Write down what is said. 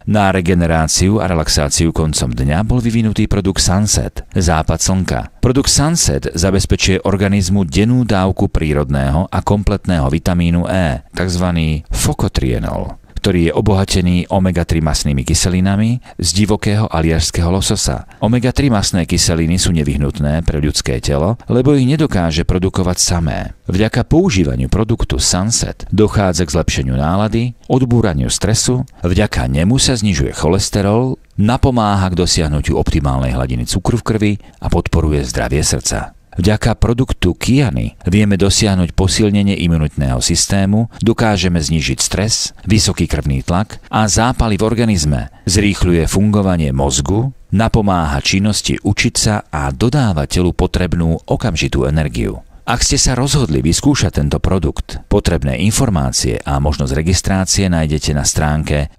Na regeneráciu a relaxáciu koncom dňa bol vyvinutý produkt Sunset, západ slnka. Produkt Sunset zabezpečuje organizmu dennú dávku prírodného a kompletného vitamínu E, tzv. Fokotrienol, ktorý je obohatený omega-3 masnými kyselinami z divokého aliašského lososa. Omega-3 masné kyseliny sú nevyhnutné pre ľudské telo, lebo ich nedokáže produkovať samé. Vďaka používaniu produktu Sunset dochádza k zlepšeniu nálady, odbúraniu stresu, vďaka nemu sa znižuje cholesterol, napomáha k dosiahnutiu optimálnej hladiny cukru v krvi a podporuje zdravie srdca. Vďaka produktu Kiany vieme dosiahnuť posilnenie imunitného systému, dokážeme znížiť stres, vysoký krvný tlak a zápaly v organizme, zrýchľuje fungovanie mozgu, napomáha činnosti učiť sa a dodáva telu potrebnú okamžitú energiu. Ak ste sa rozhodli vyskúšať tento produkt, potrebné informácie a možnosť registrácie nájdete na stránke